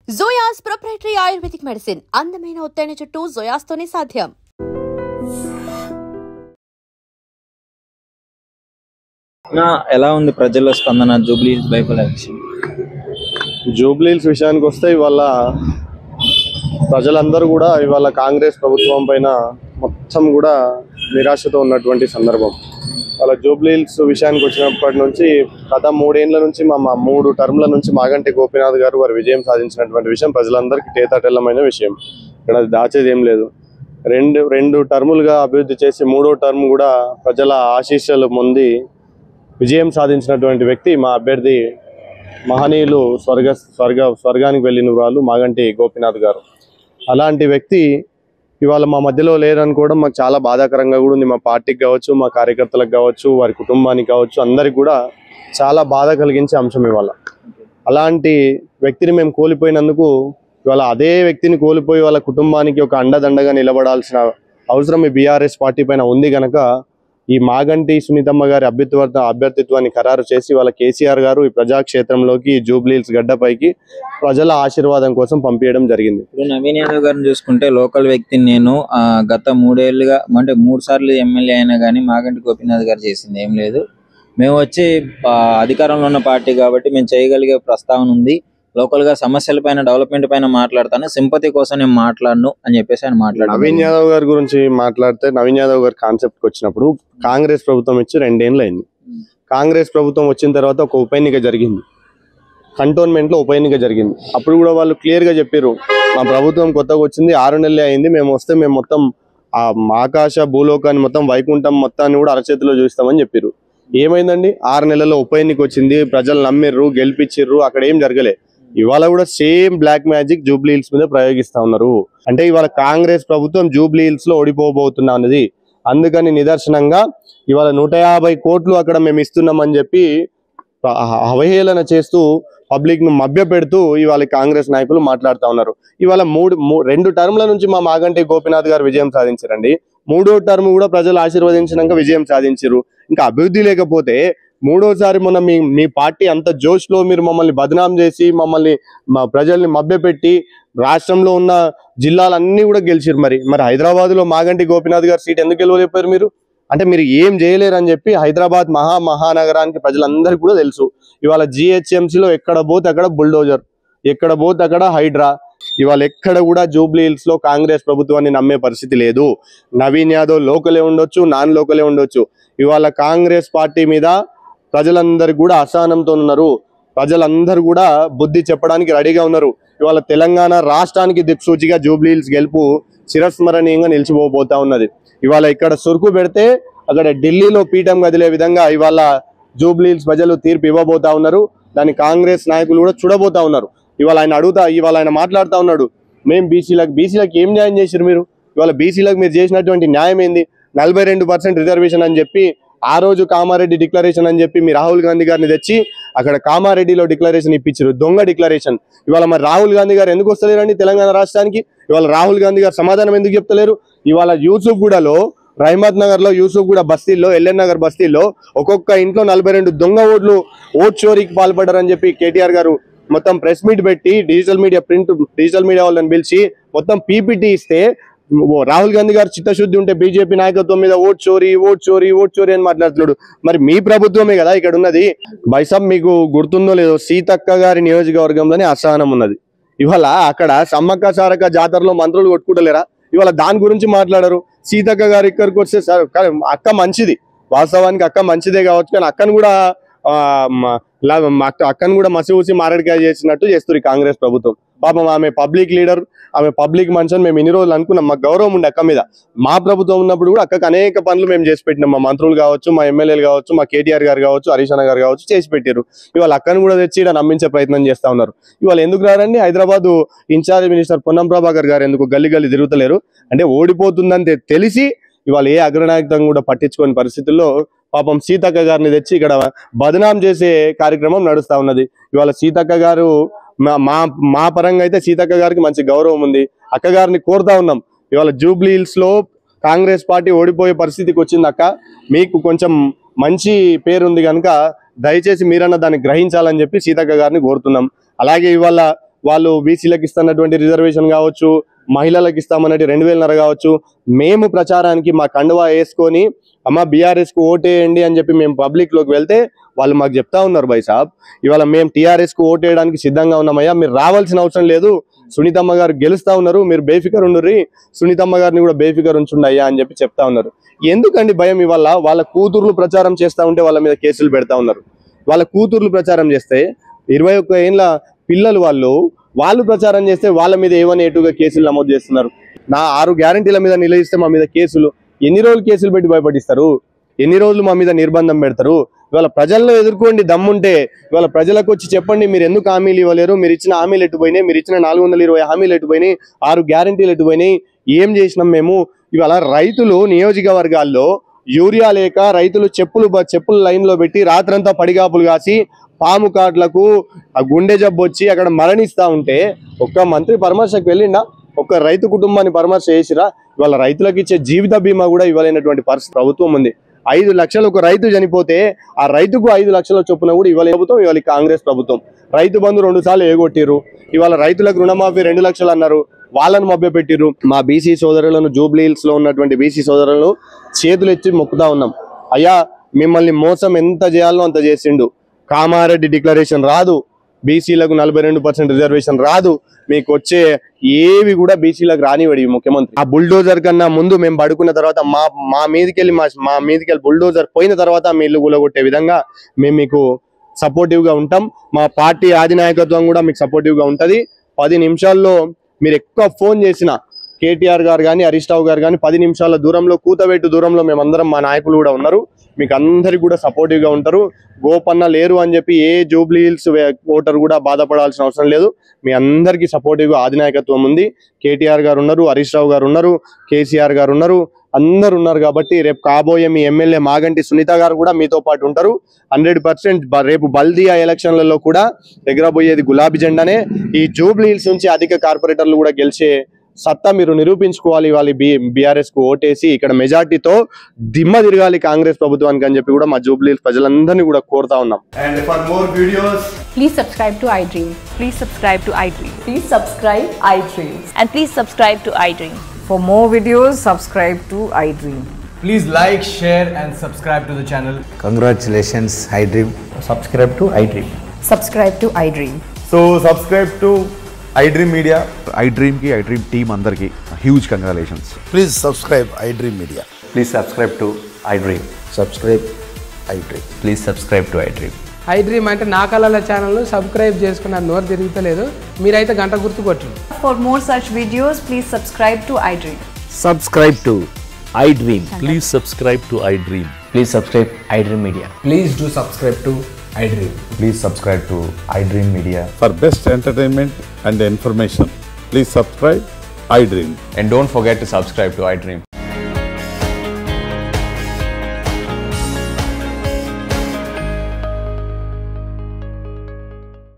జోయాస్ proprietary ayurvedic medicine అందమైన ఒత్తైన చుట్టూ జోయాస్ తోనే సాధ్యం. ఎలా ఉంది ప్రజల స్పందన Jubilee hills bypoll election? Jubilee hills విషయానికి వస్తే ఇవాళ ప్రజలందరూ కూడా ఇవాళ కాంగ్రెస్ ప్రభుత్వం పైన మొత్తం కూడా నిరాశతో ఉన్నటువంటి సందర్భం. వాళ్ళ జూబ్లీ హిల్స్ విషయానికి వచ్చినప్పటి నుంచి గత 3 ఏళ్ల నుంచి 3 టర్మ్ల నుంచి మాగంటి గోపీనాథ్ గారు వారు విజయం సాధించినటువంటి విషయం ప్రజలందరికీ తేటతెల్లమైన విషయం. ఇక్కడ దాచేది ఏం లేదు. రెండు టర్ములుగా అభివృద్ధి చేసి 3వ టర్మ్ కూడా ప్రజల ఆశీస్సులు పొంది విజయం సాధించినటువంటి వ్యక్తి మా అభ్యర్థి మహనీయులు స్వర్గానికి వెళ్ళిన వాళ్ళు మాగంటి గోపీనాథ్ గారు. అలాంటి వ్యక్తి ఇవాళ మా మధ్యలో లేరనుకోవడం మాకు చాలా బాధాకరంగా కూడా ఉంది. మా పార్టీకి కావచ్చు, మా కార్యకర్తలకు కావచ్చు, వారి కుటుంబానికి కావచ్చు, అందరికి కూడా చాలా బాధ కలిగించే అంశం ఇవాళ. అలాంటి వ్యక్తిని మేము కోల్పోయినందుకు ఇవాళ అదే వ్యక్తిని కోల్పోయి వాళ్ళ కుటుంబానికి ఒక అండదండగా నిలబడాల్సిన అవసరం ఈ బీఆర్ఎస్ పార్టీ పైన ఉంది కనుక ఈ మాగంటి సునీతమ్మ గారి అభ్యర్థిత్వాన్ని ఖరారు చేసి వాళ్ళ కేసీఆర్ గారు ఈ ప్రజాక్షేత్రంలోకి జూబ్లీ హిల్స్ గడ్డపైకి ప్రజల ఆశీర్వాదం కోసం పంపించడం జరిగింది. ఇప్పుడు నవీన్ యాదవ్ గారిని చూసుకుంటే లోకల్ వ్యక్తిని నేను గత 3 ఏళ్లుగా అంటే 3 సార్లు ఎమ్మెల్యే అయినా కానీ మాగంటి గోపీనాథ్ గారు చేసింది ఏం లేదు. మేము వచ్చి అధికారంలో ఉన్న పార్టీ కాబట్టి మేము చేయగలిగే ప్రస్తావన ఉంది. లోకల్ గా సమస్యల పైన డెవలప్మెంట్ పైన మాట్లాడతాను, సింపతి కోసం నేను మాట్లాడను అని చెప్పేసి ఆయన మాట్లాడారు. నవీన్ యాదవ్ గారి గురించి మాట్లాడితే నవీన్ యాదవ్ గారి కాన్సెప్ట్ వచ్చినప్పుడు కాంగ్రెస్ ప్రభుత్వం ఇచ్చి 2 ఏళ్ళు అయింది. కాంగ్రెస్ ప్రభుత్వం వచ్చిన తర్వాత ఒక ఉప ఎన్నిక జరిగింది, కంటోన్మెంట్ లో ఉప ఎన్నిక జరిగింది. అప్పుడు కూడా వాళ్ళు క్లియర్ గా చెప్పారు, మా ప్రభుత్వం కొత్తగా వచ్చింది 6 నెలలే అయింది, మేము వస్తే మేము మొత్తం ఆ ఆకాశ భూలోకాన్ని మొత్తం వైకుంఠం మొత్తాన్ని కూడా అరచేతిలో చూస్తామని చెప్పారు. ఏమైందండి? 6 నెలల్లో ఉప ఎన్నిక వచ్చింది, ప్రజలు నమ్మిర్రు, గెలిపించిర్రు, అక్కడ ఏం జరగలే. ఇవాళ కూడా same black magic Jubilee Hills మీద ప్రయోగిస్తా ఉన్నారు. అంటే ఇవాళ కాంగ్రెస్ ప్రభుత్వం జూబ్లీ హిల్స్ లో ఓడిపోబోతున్నా అన్నది. అందుకని నిదర్శనంగా ఇవాళ 150 కోట్లు అక్కడ మేము ఇస్తున్నామని చెప్పి అవహేళన చేస్తూ పబ్లిక్ ను మభ్య పెడుతూ ఇవాళ కాంగ్రెస్ నాయకులు మాట్లాడుతూ ఉన్నారు. ఇవాళ 2 టర్మ్ల నుంచి మా మాగంటి గోపీనాథ్ గారు విజయం సాధించారండి. 3వ టర్మ్ కూడా ప్రజలు ఆశీర్వదించినాక విజయం సాధించారు. ఇంకా అభివృద్ధి లేకపోతే 3వసారి మొన్న మీ పార్టీ అంత జోష్ లో మీరు మమ్మల్ని బదనాం చేసి మమ్మల్ని ప్రజల్ని మభ్యపెట్టి రాష్ట్రంలో ఉన్న జిల్లాలన్నీ కూడా గెలిచిరు. మరి హైదరాబాద్ లో మాగంటి గోపీనాథ్ గారు సీట్ ఎందుకు గెలవలేపారు మీరు? అంటే మీరు ఏం చేయలేరు అని చెప్పి హైదరాబాద్ మహానగరానికి ప్రజలందరికీ కూడా తెలుసు. ఇవాళ జిహెచ్ఎంసీలో ఎక్కడ పోతే అక్కడ బుల్డోజర్, ఎక్కడ పోతే అక్కడ హైడ్రా. ఇవాళ ఎక్కడ కూడా జూబ్లీ హిల్స్ లో కాంగ్రెస్ ప్రభుత్వాన్ని నమ్మే పరిస్థితి లేదు. నవీన్ యాదవ్ లోకలే ఉండొచ్చు, నాన్ లోకలే ఉండొచ్చు. ఇవాళ కాంగ్రెస్ పార్టీ మీద ప్రజలందరూ కూడా అసహనంతో ఉన్నారు. ప్రజలందరూ కూడా బుద్ధి చెప్పడానికి రెడీగా ఉన్నారు. ఇవాళ తెలంగాణ రాష్ట్రానికి దిక్సూచిగా జూబ్లీ హిల్స్ గెలుపు చిరస్మరణీయంగా నిలిచిపోతా ఉన్నది. ఇవాళ ఇక్కడ సురుకు పెడితే అక్కడ ఢిల్లీలో పీఠం కదిలే విధంగా ఇవాళ జూబ్లీ హిల్స్ ప్రజలు తీర్పు ఇవ్వబోతా ఉన్నారు. దాన్ని కాంగ్రెస్ నాయకులు కూడా చూడబోతా ఉన్నారు. ఇవాళ ఆయన మాట్లాడుతూ ఉన్నాడు, మేము బీసీలకు ఏం న్యాయం చేశారు మీరు? ఇవాళ బీసీలకు మీరు చేసినటువంటి న్యాయం ఏంది? 42% రిజర్వేషన్ అని చెప్పి ఆ రోజు కామారెడ్డి డిక్లరేషన్ అని చెప్పి మీ రాహుల్ గాంధీ గారిని తెచ్చి అక్కడ కామారెడ్డిలో డిక్లరేషన్ ఇప్పించారు, దొంగ డిక్లరేషన్. ఇవాళ మరి రాహుల్ గాంధీ గారు ఎందుకు వస్తలేరండి తెలంగాణ రాష్ట్రానికి? ఇవాళ రాహుల్ గాంధీ గారు సమాధానం ఎందుకు చెప్తలేరు? ఇవాళ యూసుఫ్గూడలో, రహమత్ నగర్ లో, యూసుఫ్గూడ బస్తీల్లో, ఎల్ఎన్ నగర్ బస్తీల్లో ఒక్కొక్క ఇంట్లో 42 దొంగ ఓట్ చోరీకి పాల్పడ్డారని చెప్పి కేటీఆర్ గారు మొత్తం ప్రెస్ మీట్ పెట్టి డిజిటల్ మీడియా వాళ్ళని పిలిచి మొత్తం పీపీటీ ఇస్తే రాహుల్ గాంధీ గారు చిత్తశుద్ధి ఉంటే బీజేపీ నాయకత్వం మీద ఓట్ చోరీ అని మాట్లాడుతున్నాడు. మరి మీ ప్రభుత్వమే కదా ఇక్కడ ఉన్నది. బైసాబ్ మీకు గుర్తుందో లేదో, సీతక్క గారి నియోజకవర్గంలోనే అసహనం ఉన్నది. ఇవాళ అక్కడ సమ్మక్క సారక్క జాతరలో మంత్రులు కొట్టుకుంటలేరా? ఇవాళ దాని గురించి మాట్లాడరు. సీతక్క గారు ఇక్కడికి వస్తే సార్ అక్క మంచిది, వాస్తవానికి అక్క మంచిదే కావచ్చు, కానీ అక్కను కూడా మసిఊసి మారడికాయ చేసినట్టు చేస్తుంది కాంగ్రెస్ ప్రభుత్వం. పాపం ఆమె పబ్లిక్ లీడర్, ఆమె పబ్లిక్ మనిషి మేము ఇన్ని రోజులు అనుకున్నాం. మాకు గౌరవం ఉండే అక్క మీద. మా ప్రభుత్వం ఉన్నప్పుడు కూడా అక్కకు అనేక పనులు మేము చేసి పెట్టినాం. మా మంత్రులు కావచ్చు, మా ఎమ్మెల్యేలు కావచ్చు, మా కేటీఆర్ గారు కావచ్చు, హరీష్ అన్న గారు కావచ్చు చేసి పెట్టారు. ఇవాళ అక్కను కూడా తెచ్చి ఇక్కడ నమ్మించే ప్రయత్నం చేస్తా ఉన్నారు. ఇవాళ ఎందుకు రారండి? హైదరాబాద్ ఇన్ఛార్జ్ మినిస్టర్ పొన్నం ప్రభాకర్ గారు ఎందుకు గల్లీ తిరుగుతలేరు? అంటే ఓడిపోతుందని తెలిసి ఇవాళ ఏ అగ్రనాయకత్వం కూడా పట్టించుకోని పరిస్థితుల్లో పాపం సీతక్క గారిని తెచ్చి ఇక్కడ బదనాం చేసే కార్యక్రమం నడుస్తా ఉన్నది. ఇవాళ సీతక్క గారు మా పరంగా అయితే సీతక్క గారికి మంచి గౌరవం ఉంది. అక్క గారిని కోరుతా ఉన్నాం, ఇవాళ జూబ్లీ హిల్స్ లో కాంగ్రెస్ పార్టీ ఓడిపోయే పరిస్థితికి వచ్చింది అక్క, మీకు కొంచెం మంచి పేరుంది కనుక దయచేసి మీరన్న దాన్ని గ్రహించాలని చెప్పి సీతక్క గారిని కోరుతున్నాం. అలాగే ఇవాళ వాళ్ళు బీసీలకు ఇస్తున్నటువంటి రిజర్వేషన్ కావచ్చు, మహిళలకు ఇస్తామన్నట్టు 2,500 కావచ్చు, మేము ప్రచారానికి మా కండువా వేసుకొని అమ్మ బీఆర్ఎస్కు ఓటేయండి అని చెప్పి మేము పబ్లిక్లోకి వెళ్తే వాళ్ళు మాకు చెప్తా ఉన్నారు బై సాబ్, ఇవాళ మేము టీఆర్ఎస్కు ఓటేయడానికి సిద్ధంగా ఉన్నామయ్యా, మీరు రావాల్సిన అవసరం లేదు, సునీతమ్మ గారు గెలుస్తా ఉన్నారు, మీరు బేఫికర్ ఉండుర్రి, సునీతమ్మ గారిని కూడా బేఫికర్ ఉంచుండయ్యా అని చెప్పి చెప్తా ఉన్నారు. ఎందుకండి భయం? ఇవాళ వాళ్ళ కూతుర్లు ప్రచారం చేస్తూ ఉంటే వాళ్ళ మీద కేసులు పెడతా ఉన్నారు. వాళ్ళ కూతుర్లు ప్రచారం చేస్తే 21 ఏళ్ళ పిల్లలు వాళ్ళు ప్రచారం చేస్తే వాళ్ళ మీద ఏవనేటుగా కేసులు నమోదు చేస్తున్నారు. నా 6 గ్యారంటీల మీద నిలదీస్తే మా మీద కేసులు. ఎన్ని రోజులు కేసులు పెట్టి భయపడిస్తారు? ఎన్ని రోజులు మా మీద నిర్బంధం పెడతారు? ఇవాళ ప్రజల్లో ఎదుర్కోండి దమ్ముంటే, ఇవాళ ప్రజలకు వచ్చి చెప్పండి మీరు ఎందుకు హామీలు ఇవ్వలేరు, మీరు ఇచ్చిన హామీలు ఎట్టుపోయినాయి, మీరు ఇచ్చిన 420 హామీలు ఎట్టుపోయినాయి, 6 గ్యారంటీలు ఎట్టుపోయినాయి, ఏం చేసినాం మేము? ఇవాళ రైతులు నియోజకవర్గాల్లో యూరియా లేక రైతులు చెప్పులు లైన్లో పెట్టి రాత్రంతా పడిగాపులు కాసి పాము కాట్లకు ఆ గుండె జబ్బు వచ్చి అక్కడ మరణిస్తూ ఉంటే ఒక్క మంత్రి పరామర్శకు వెళ్ళిండా? ఒక్క రైతు కుటుంబాన్ని పరామర్శ చేసిరా? ఇవాళ రైతులకు ఇచ్చే జీవిత బీమా కూడా ఇవ్వలేనటువంటి పరిస్థితి ప్రభుత్వం ఉంది. 5 లక్షలు ఒక రైతు చనిపోతే ఆ రైతుకు 5 లక్షల చొప్పున కూడా ఇవ్వలే ప్రభుత్వం, ఇవాళ కాంగ్రెస్ ప్రభుత్వం. రైతు బంధు 2 సార్లు ఎగొట్టిర్రు. ఇవాళ రైతులకు రుణమాఫీ 2 లక్షలు అన్నారు, వాళ్ళను మభ్యపెట్టిర్రు. మా బీసీ సోదరులను, జూబ్లీ హిల్స్ లో ఉన్నటువంటి బీసీ సోదరులను చేతులు ఎత్తి మొక్కుతా ఉన్నాం, అయ్యా మిమ్మల్ని మోసం ఎంత చేయాలో అంత చేసిండు. కామారెడ్డి డిక్లరేషన్ రాదు, బీసీలకు 42% రిజర్వేషన్ రాదు, మీకు వచ్చే ఏవి కూడా బీసీలకు రానివాడు ఈ ముఖ్యమంత్రి. ఆ బుల్డోజర్ కన్నా ముందు మేము పడుకున్న తర్వాత మా మీదకెళ్ళి బుల్డోజర్ పోయిన తర్వాత మీ ఇల్లు కూలగొట్టే విధంగా మేము మీకు సపోర్టివ్ గా ఉంటాం. మా పార్టీ అధినాయకత్వం కూడా మీకు సపోర్టివ్ గా ఉంటది. 10 నిమిషాల్లో మీరు ఎక్కువ ఫోన్ చేసిన కేటీఆర్ గారు కానీ, హరీష్ రావు గారు కానీ 10 నిమిషాల దూరంలో, కూతవేటు దూరంలో మేమందరం, మా నాయకులు కూడా ఉన్నారు, మీకు అందరికి కూడా సపోర్టివ్ గా ఉంటారు. గోపన్న లేరు అని చెప్పి ఏ జూబ్లీ హిల్స్ ఓటర్ కూడా బాధపడాల్సిన అవసరం లేదు. మీ అందరికీ సపోర్టివ్ గా అధినాయకత్వం ఉంది. కేటీఆర్ గారు ఉన్నారు, హరీష్ రావు గారు ఉన్నారు, కేసీఆర్ గారు ఉన్నారు, అందరు ఉన్నారు. కాబట్టి రేపు కాబోయే మీ ఎమ్మెల్యే మాగంటి సునీత గారు కూడా మీతో పాటు ఉంటారు. 100% రేపు బల్దియా ఎలక్షన్లలో కూడా ఎగరబోయేది గులాబీ జెండానే. ఈ జూబ్లీ హిల్స్ నుంచి అధిక కార్పొరేటర్లు కూడా గెలిచే సత్తా మీరు నిరూపించుకోవాలి. వాళ్ళ బీఆర్ఎస్ కు ఓటేసి ఇక్కడ మెజార్టీతో దిమ్మ తిరగాలి కాంగ్రెస్ ప్రభుత్వానికి అని చెప్పి కూడా మా జూబ్లీ హిల్స్ ప్రజలందరినీ కూడా కోరుతా ఉన్నాం. And for more videos, please subscribe to iDream. Please subscribe to iDream. Please subscribe iDream. And please subscribe to iDream. For more videos, subscribe to iDream. please like, share and subscribe to the channel. Congratulations, iDream. Subscribe to iDream. Subscribe to iDream. So subscribe to iDream Media. iDream team andarki huge congratulations. Please subscribe iDream Media. Please subscribe to iDream. Subscribe iDream. Please subscribe to iDream. iDream అంటే నా కళల channel subscribe చేసుకున్న నోరు తిరుగుతలేదు, మీరైతే గంట గుర్తు కొట్టండి. For more such videos, please subscribe to iDream. Subscribe to iDream. Please subscribe to iDream. Please subscribe iDream Media. Please do subscribe to iDream. Please subscribe to iDream Media. For best entertainment and information, please subscribe iDream. And don't forget to subscribe to iDream.